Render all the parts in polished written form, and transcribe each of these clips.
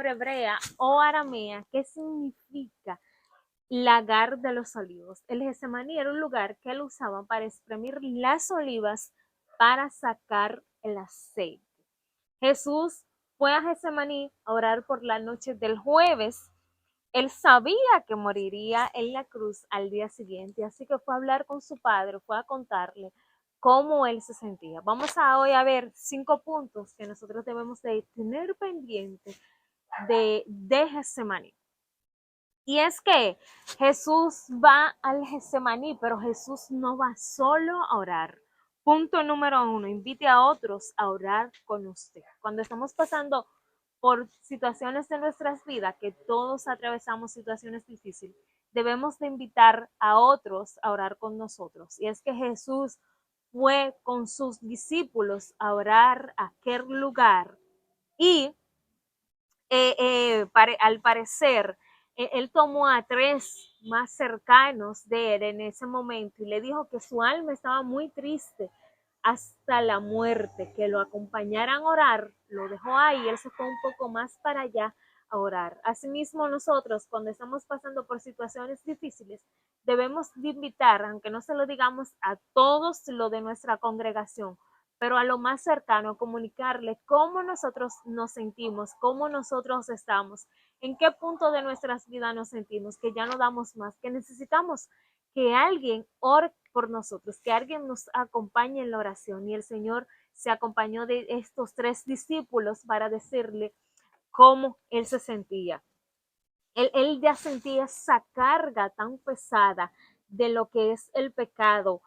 palabra hebrea o aramea que significa lagar de los olivos. El Getsemaní era un lugar que él usaba para exprimir las olivas para sacar el aceite. Jesús fue a Getsemaní a orar por la noche del jueves. Él sabía que moriría en la cruz al día siguiente, así que fue a hablar con su padre, fue a contarle cómo él se sentía. Vamos a hoy a ver 5 puntos que nosotros debemos de tener pendiente de Getsemaní. Y es que Jesús va al Getsemaní, pero Jesús no va solo a orar. Punto número 1, invite a otros a orar con usted. Cuando estamos pasando por situaciones de nuestras vidas, que todos atravesamos situaciones difíciles, debemos de invitar a otros a orar con nosotros. Y es que Jesús fue con sus discípulos a orar a aquel lugar y al parecer, él tomó a 3 más cercanos de él en ese momento y le dijo que su alma estaba muy triste hasta la muerte, que lo acompañaran a orar, lo dejó ahí, él se fue un poco más para allá a orar. Asimismo, nosotros, cuando estamos pasando por situaciones difíciles, debemos de invitar, aunque no se lo digamos a todos lo de nuestra congregación, pero a lo más cercano, comunicarle cómo nosotros nos sentimos, cómo nosotros estamos, en qué punto de nuestras vidas nos sentimos, que ya no damos más, que necesitamos que alguien ore por nosotros, que alguien nos acompañe en la oración. Y el Señor se acompañó de estos 3 discípulos para decirle cómo él se sentía. Él ya sentía esa carga tan pesada de lo que es el pecado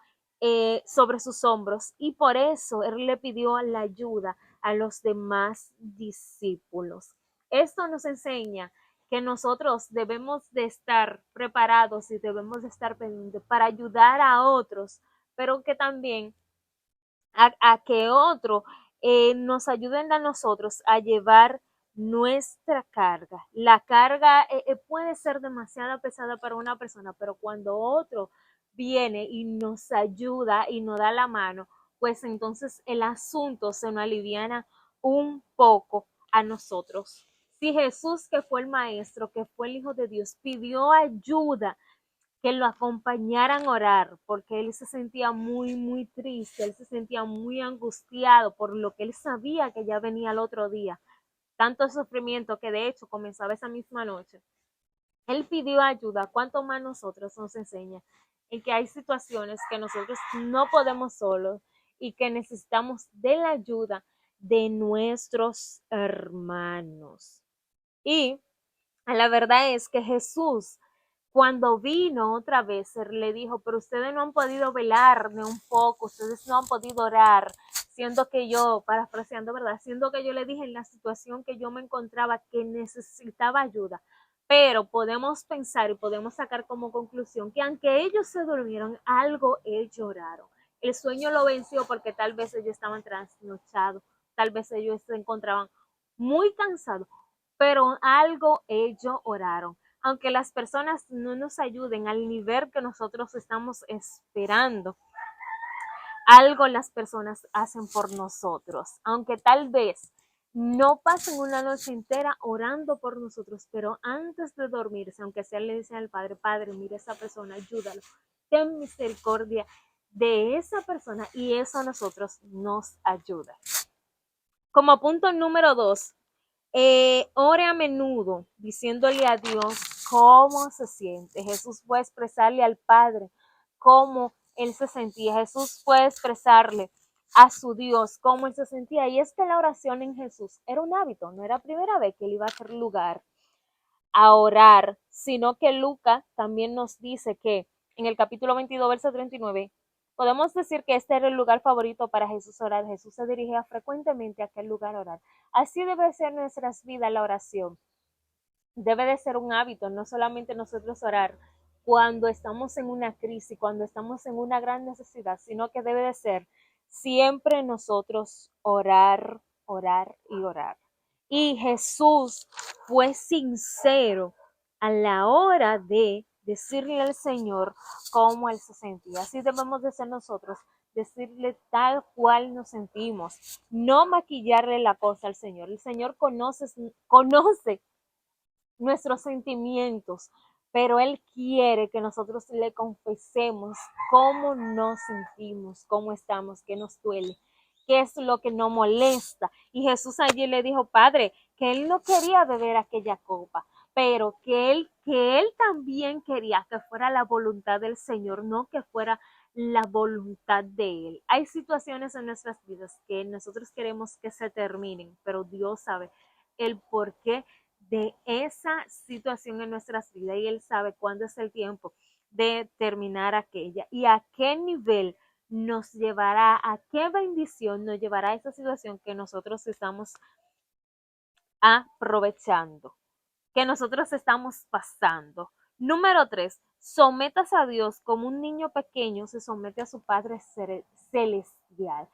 sobre sus hombros y por eso él le pidió la ayuda a los demás discípulos. Esto nos enseña que nosotros debemos de estar preparados y debemos de estar pendientes para ayudar a otros, pero que también a que otro nos ayuden a nosotros a llevar nuestra carga. La carga puede ser demasiado pesada para una persona, pero cuando otro viene y nos ayuda y nos da la mano, pues entonces el asunto se nos aliviana un poco a nosotros. Si Jesús, que fue el Maestro, que fue el Hijo de Dios, pidió ayuda, que lo acompañaran a orar, porque él se sentía muy triste, él se sentía muy angustiado por lo que él sabía que ya venía el otro día, tanto sufrimiento que de hecho comenzaba esa misma noche. Él pidió ayuda, cuánto más nosotros nos enseña en que hay situaciones que nosotros no podemos solos y que necesitamos de la ayuda de nuestros hermanos. Y la verdad es que Jesús, cuando vino otra vez, le dijo, pero ustedes no han podido velar ni un poco, ustedes no han podido orar, siendo que yo, parafraseando, ¿verdad? Siendo que yo le dije en la situación que yo me encontraba que necesitaba ayuda. Pero podemos pensar y podemos sacar como conclusión que aunque ellos se durmieron, algo ellos oraron. El sueño lo venció porque tal vez ellos estaban trasnochados, tal vez ellos se encontraban muy cansados, pero algo ellos oraron. Aunque las personas no nos ayuden al nivel que nosotros estamos esperando, algo las personas hacen por nosotros. Aunque tal vez no pasen una noche entera orando por nosotros, pero antes de dormirse, aunque sea le dicen al Padre, Padre, mira esa persona, ayúdalo, ten misericordia de esa persona y eso a nosotros nos ayuda. Como punto número 2, ore a menudo diciéndole a Dios cómo se siente. Jesús puede expresarle al Padre cómo él se sentía. Jesús puede expresarle a su Dios cómo él se sentía. Y es que la oración en Jesús era un hábito, no era la primera vez que él iba a hacer lugar a orar, sino que Lucas también nos dice que en el capítulo 22, verso 39, podemos decir que este era el lugar favorito para Jesús orar. Jesús se dirigía frecuentemente a aquel lugar a orar. Así debe ser nuestras vidas la oración. Debe de ser un hábito, no solamente nosotros orar cuando estamos en una crisis, cuando estamos en una gran necesidad, sino que debe de ser siempre nosotros orar, orar y orar. Y Jesús fue sincero a la hora de decirle al Señor cómo él se sentía. Así debemos de ser nosotros. decirle tal cual nos sentimos, no maquillarle la cosa al Señor. El Señor conoce nuestros sentimientos, pero Él quiere que nosotros le confesemos cómo nos sentimos, cómo estamos, qué nos duele, qué es lo que nos molesta. Y Jesús allí le dijo, Padre, que Él no quería beber aquella copa, pero que él también quería que fuera la voluntad del Señor, no que fuera la voluntad de Él. Hay situaciones en nuestras vidas que nosotros queremos que se terminen, pero Dios sabe el por qué de esa situación en nuestras vidas y Él sabe cuándo es el tiempo de terminar aquella y a qué nivel nos llevará, a qué bendición nos llevará esa situación que nosotros estamos aprovechando, que nosotros estamos pasando. Número 3, sometas a Dios como un niño pequeño se somete a su Padre celestial.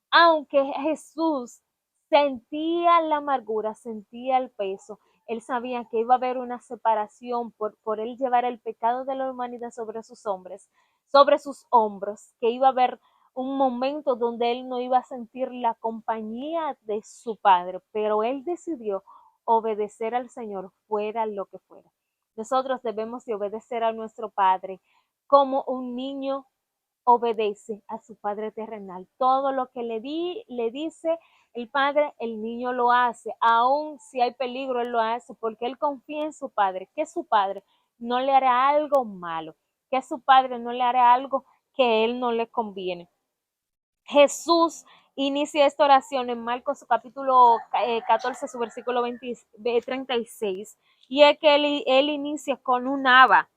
Aunque Jesús sentía la amargura, sentía el peso, él sabía que iba a haber una separación por él llevar el pecado de la humanidad sobre sus hombres, sobre sus hombros, que iba a haber un momento donde él no iba a sentir la compañía de su padre, pero él decidió obedecer al Señor fuera lo que fuera. Nosotros debemos de obedecer a nuestro Padre como un niño obedece a su padre terrenal. Todo lo que le dice el padre, el niño lo hace. Aun si hay peligro, él lo hace porque él confía en su padre, que su padre no le hará algo malo, que su padre no le hará algo que él no le conviene. Jesús inicia esta oración en Marcos capítulo 14, su versículo 36, y es que él inicia con un Abba,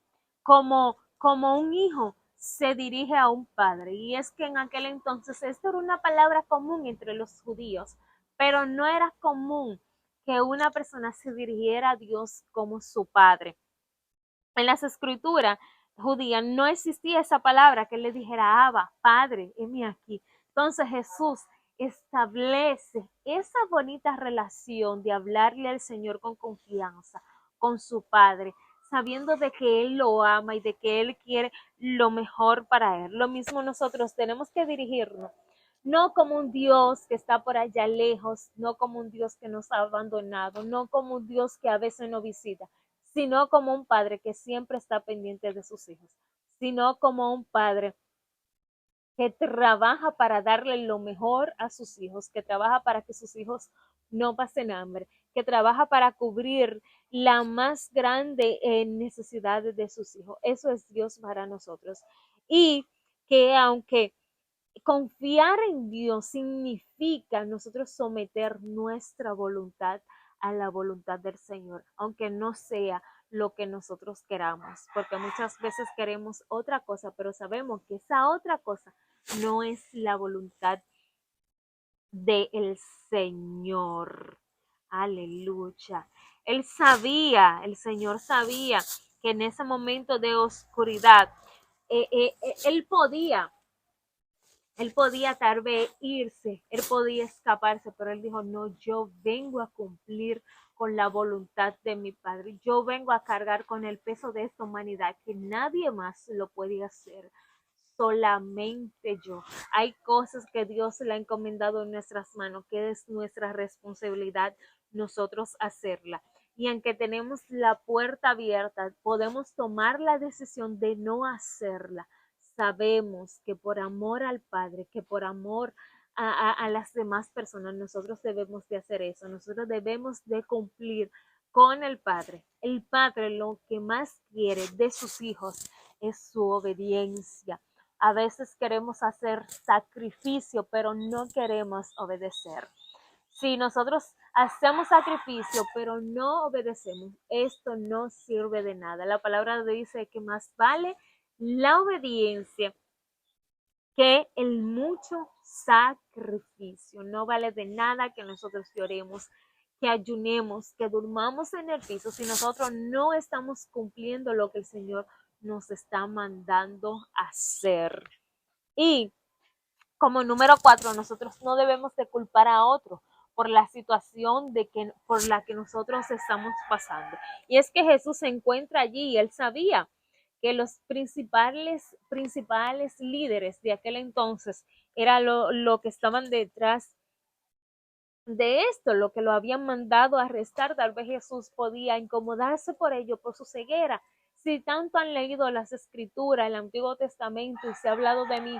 como un hijo se dirige a un padre. Y es que en aquel entonces esto era una palabra común entre los judíos, pero no era común que una persona se dirigiera a Dios como su padre. En las escrituras judías no existía esa palabra que le dijera Abba, Padre, heme aquí. Entonces Jesús establece esa bonita relación de hablarle al Señor con confianza, con su Padre, sabiendo de que Él lo ama y de que Él quiere lo mejor para Él. Lo mismo nosotros tenemos que dirigirnos, no como un Dios que está por allá lejos, no como un Dios que nos ha abandonado, no como un Dios que a veces no visita, sino como un padre que siempre está pendiente de sus hijos, sino como un padre que trabaja para darle lo mejor a sus hijos, que trabaja para que sus hijos no pasen hambre, que trabaja para cubrir la más grande necesidad de sus hijos. Eso es Dios para nosotros. Y que aunque confiar en Dios significa nosotros someter nuestra voluntad a la voluntad del Señor, aunque no sea lo que nosotros queramos, porque muchas veces queremos otra cosa, pero sabemos que esa otra cosa no es la voluntad del Señor. Aleluya. El Señor sabía que en ese momento de oscuridad, él tal vez irse, él podía escaparse, pero él dijo, no, yo vengo a cumplir con la voluntad de mi Padre. Yo vengo a cargar con el peso de esta humanidad que nadie más lo puede hacer. Solamente yo. Hay cosas que Dios le ha encomendado en nuestras manos, que es nuestra responsabilidad nosotros hacerla. Y aunque tenemos la puerta abierta, podemos tomar la decisión de no hacerla. Sabemos que por amor al Padre, que por amor a las demás personas, nosotros debemos de hacer eso. Nosotros debemos de cumplir con el Padre. El Padre lo que más quiere de sus hijos es su obediencia. A veces queremos hacer sacrificio, pero no queremos obedecer. Si nosotros hacemos sacrificio, pero no obedecemos, esto no sirve de nada. La palabra dice que más vale la obediencia que el mucho sacrificio. No vale de nada que nosotros lloremos, que ayunemos, que durmamos en el piso si nosotros no estamos cumpliendo lo que el Señor nos está mandando hacer. Y como número 4, nosotros no debemos de culpar a otro por la situación por la que nosotros estamos pasando. Y es que Jesús se encuentra allí y él sabía que los principales líderes de aquel entonces era lo que estaban detrás de esto, lo que lo habían mandado a arrestar. Tal vez Jesús podía incomodarse por ello, por su ceguera. Si tanto han leído las escrituras, el Antiguo Testamento, y se ha hablado de mí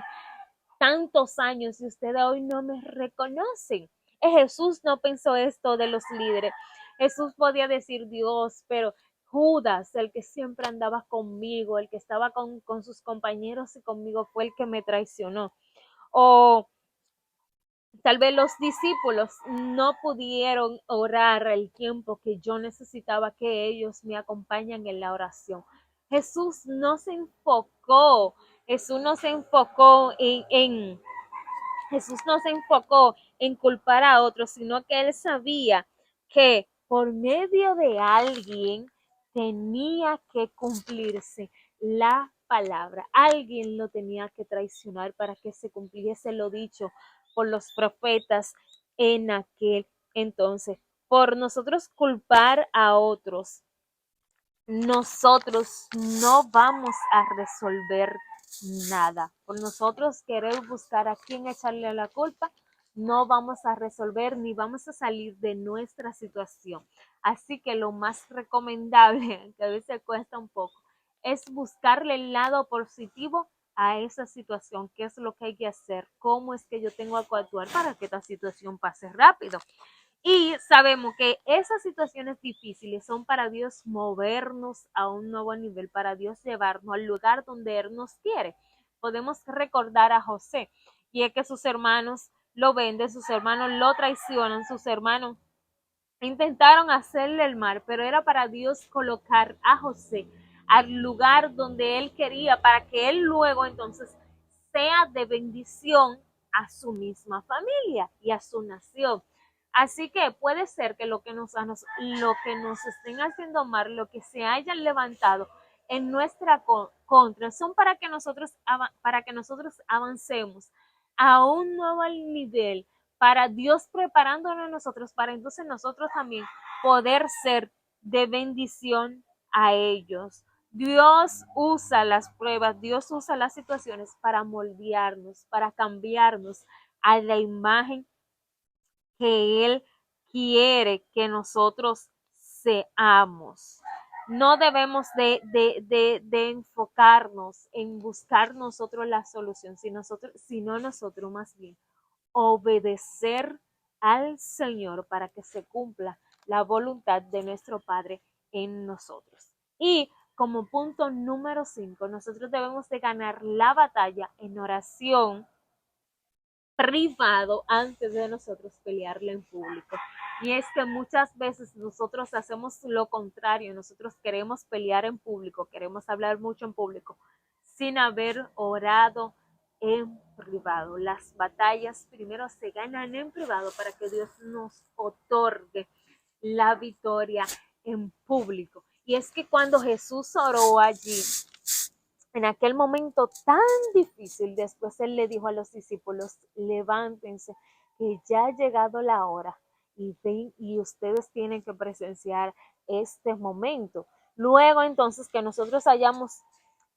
tantos años y ustedes hoy no me reconocen. Jesús no pensó esto de los líderes. Jesús podía decir Dios, pero Judas, el que siempre andaba conmigo, el que estaba con sus compañeros y conmigo, fue el que me traicionó. O tal vez los discípulos no pudieron orar el tiempo que yo necesitaba que ellos me acompañen en la oración. Jesús no se enfocó, Jesús no se enfocó Jesús no se enfocó en culpar a otros, sino que él sabía que por medio de alguien tenía que cumplirse la palabra. Alguien lo tenía que traicionar para que se cumpliese lo dicho por los profetas en aquel entonces. Por nosotros culpar a otros, nosotros no vamos a resolver nada. Por nosotros querer buscar a quién echarle la culpa, no vamos a resolver ni vamos a salir de nuestra situación. Así que lo más recomendable, que a veces cuesta un poco, es buscarle el lado positivo a esa situación. ¿Qué es lo que hay que hacer? ¿Cómo es que yo tengo que actuar para que esta situación pase rápido? Y sabemos que esas situaciones difíciles son para Dios movernos a un nuevo nivel, para Dios llevarnos al lugar donde Él nos quiere. Podemos recordar a José, y es que sus hermanos lo venden, sus hermanos lo traicionan, sus hermanos intentaron hacerle el mal, pero era para Dios colocar a José al lugar donde Él quería, para que Él luego entonces sea de bendición a su misma familia y a su nación. Así que puede ser que lo que nos estén haciendo mal, lo que se hayan levantado en nuestra contra, son para que nosotros avancemos a un nuevo nivel, para Dios preparándonos a nosotros, para entonces nosotros también poder ser de bendición a ellos. Dios usa las pruebas, Dios usa las situaciones para moldearnos, para cambiarnos a la imagen que Él quiere que nosotros seamos. No debemos de enfocarnos en buscar nosotros la solución, sino nosotros más bien obedecer al Señor para que se cumpla la voluntad de nuestro Padre en nosotros. Y como punto número 5, nosotros debemos de ganar la batalla en oración privado antes de nosotros pelearla en público. Y es que muchas veces nosotros hacemos lo contrario, nosotros queremos pelear en público, queremos hablar mucho en público, sin haber orado en privado. Las batallas primero se ganan en privado para que Dios nos otorgue la victoria en público. Y es que cuando Jesús oró allí, en aquel momento tan difícil, después Él le dijo a los discípulos, levántense, que ya ha llegado la hora y ustedes tienen que presenciar este momento. Luego entonces que nosotros hayamos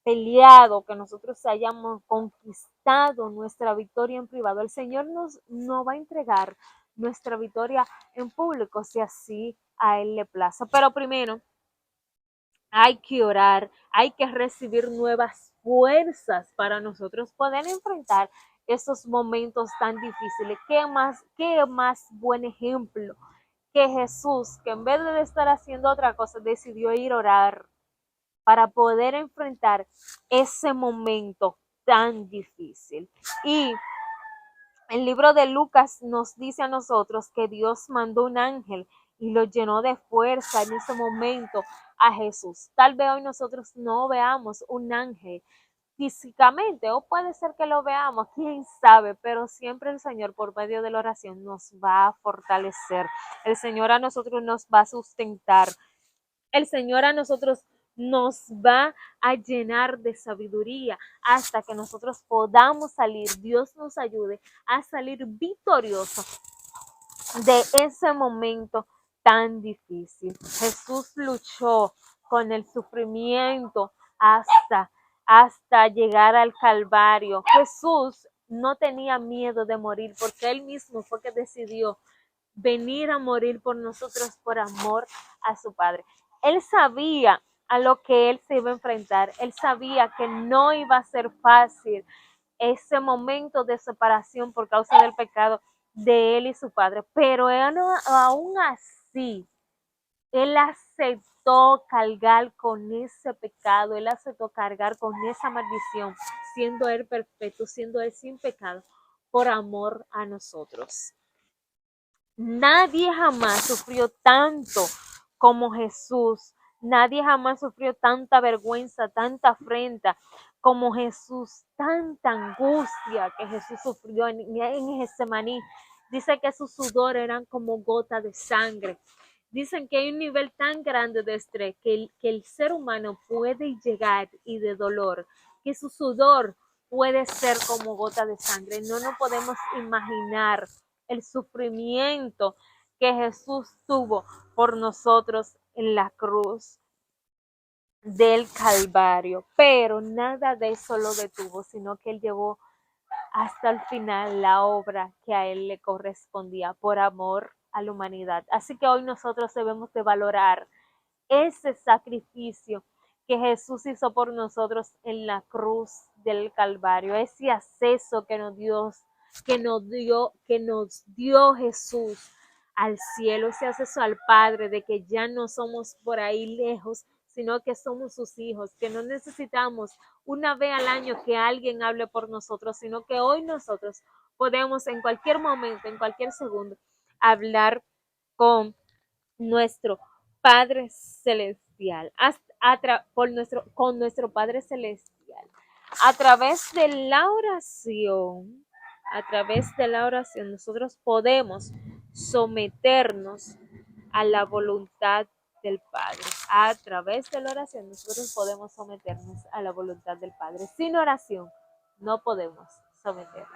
peleado, que nosotros hayamos conquistado nuestra victoria en privado, el Señor nos va a entregar nuestra victoria en público, si así a Él le place. Pero primero hay que orar, hay que recibir nuevas fuerzas para nosotros poder enfrentar esos momentos tan difíciles. Qué más buen ejemplo que Jesús, que en vez de estar haciendo otra cosa, decidió ir a orar para poder enfrentar ese momento tan difícil. Y el libro de Lucas nos dice a nosotros que Dios mandó un ángel y lo llenó de fuerza en ese momento a Jesús. Tal vez hoy nosotros no veamos un ángel físicamente, o puede ser que lo veamos, quién sabe, pero siempre el Señor por medio de la oración nos va a fortalecer. El Señor a nosotros nos va a sustentar. El Señor a nosotros nos va a llenar de sabiduría hasta que nosotros podamos salir, Dios nos ayude a salir victoriosos de ese momento tan difícil. Jesús luchó con el sufrimiento hasta, hasta llegar al Calvario. Jesús no tenía miedo de morir porque él mismo fue que decidió venir a morir por nosotros por amor a su Padre. Él sabía a lo que él se iba a enfrentar. Él sabía que no iba a ser fácil ese momento de separación por causa del pecado de él y su padre, pero aún así, él aceptó cargar con ese pecado, él aceptó cargar con esa maldición, siendo él perfecto, siendo él sin pecado, por amor a nosotros. Nadie jamás sufrió tanto como Jesús. Nadie jamás sufrió tanta vergüenza, tanta afrenta como Jesús, tanta angustia que Jesús sufrió en Getsemaní. Dice que sus sudores eran como gotas de sangre. Dicen que hay un nivel tan grande de estrés que el ser humano puede llegar y de dolor, que su sudor puede ser como gota de sangre. No nos podemos imaginar el sufrimiento que Jesús tuvo por nosotros en la cruz del Calvario. Pero nada de eso lo detuvo, sino que él llevó hasta el final la obra que a él le correspondía por amor a la humanidad. Así que hoy nosotros debemos de valorar ese sacrificio que Jesús hizo por nosotros en la cruz del Calvario, ese acceso que nos dio Jesús al cielo, ese acceso al Padre, de que ya no somos por ahí lejos, sino que somos sus hijos, que no necesitamos una vez al año que alguien hable por nosotros, sino que hoy nosotros podemos en cualquier momento, en cualquier segundo, hablar con nuestro Padre Celestial, con nuestro Padre Celestial. A través de la oración, nosotros podemos someternos a la voluntad del Padre. A través de la oración, nosotros podemos someternos a la voluntad del Padre. Sin oración, no podemos someternos.